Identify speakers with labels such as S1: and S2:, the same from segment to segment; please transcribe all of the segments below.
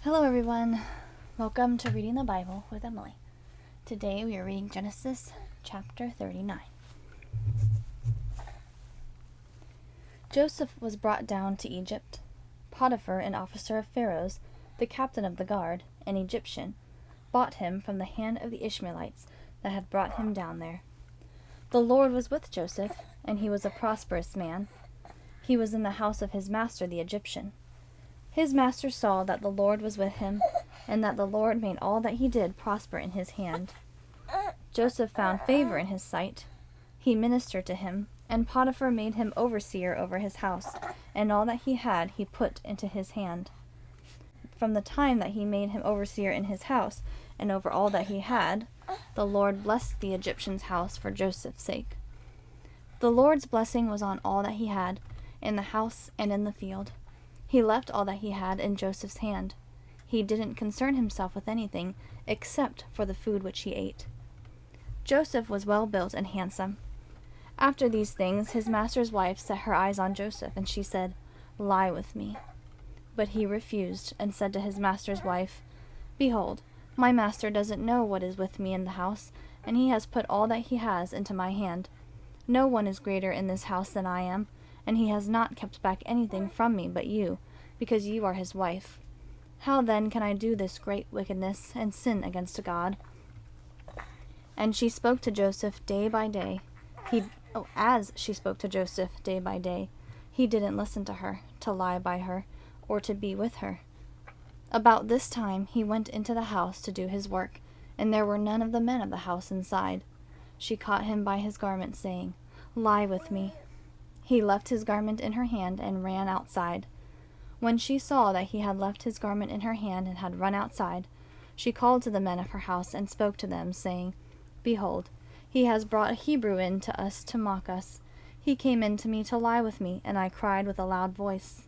S1: Hello everyone, welcome to Reading the Bible with Emily. Today we are reading Genesis chapter 39. Joseph was brought down to Egypt. Potiphar, an officer of Pharaoh's, the captain of the guard, an Egyptian, bought him from the hand of the Ishmaelites that had brought him down there. The Lord was with Joseph, and he was a prosperous man. He was in the house of his master the Egyptian. His master saw that the Lord was with him, and that the Lord made all that he did prosper in his hand. Joseph found favor in his sight. He ministered to him, and Potiphar made him overseer over his house, and all that he had he put into his hand. From the time that he made him overseer in his house, and over all that he had, the Lord blessed the Egyptian's house for Joseph's sake. The Lord's blessing was on all that he had, in the house and in the field. He left all that he had in Joseph's hand. He didn't concern himself with anything except for the food which he ate. Joseph was well built and handsome. After these things, his master's wife set her eyes on Joseph, and she said, "Lie with me." But he refused, and said to his master's wife, "Behold, my master doesn't know what is with me in the house, and he has put all that he has into my hand. No one is greater in this house than I am, and he has not kept back anything from me but you, because you are his wife. How then can I do this great wickedness and sin against God?" And she spoke to Joseph day by day. As she spoke to Joseph day by day, he didn't listen to her, to lie by her, or to be with her. About this time he went into the house to do his work, and there were none of the men of the house inside. She caught him by his garment, saying, "Lie with me." He left his garment in her hand and ran outside. When she saw that he had left his garment in her hand and had run outside, she called to the men of her house and spoke to them, saying, "Behold, he has brought a Hebrew in to us to mock us. He came in to me to lie with me, and I cried with a loud voice.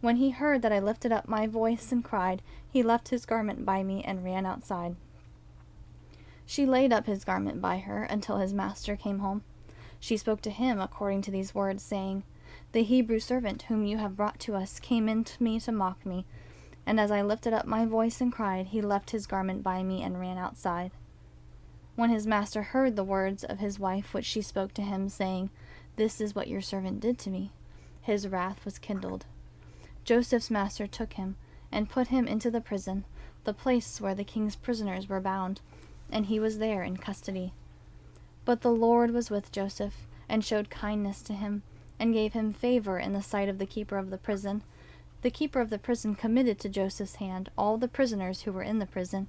S1: When he heard that I lifted up my voice and cried, he left his garment by me and ran outside." She laid up his garment by her until his master came home. She spoke to him according to these words, saying, "The Hebrew servant whom you have brought to us came in to me to mock me, and as I lifted up my voice and cried, he left his garment by me and ran outside." When his master heard the words of his wife which she spoke to him, saying, "This is what your servant did to me," his wrath was kindled. Joseph's master took him and put him into the prison, the place where the king's prisoners were bound, and he was there in custody. But the Lord was with Joseph, and showed kindness to him, and gave him favor in the sight of the keeper of the prison. The keeper of the prison committed to Joseph's hand all the prisoners who were in the prison.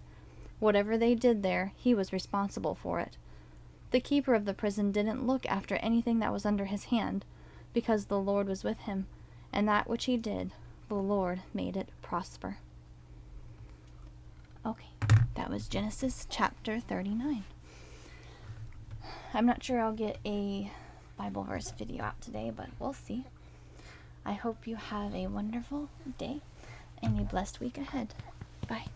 S1: Whatever they did there, he was responsible for it. The keeper of the prison didn't look after anything that was under his hand, because the Lord was with him, and that which he did, the Lord made it prosper. Okay, that was Genesis chapter 39. I'm not sure I'll get a Bible verse video out today, but we'll see. I hope you have a wonderful day and a blessed week ahead. Bye.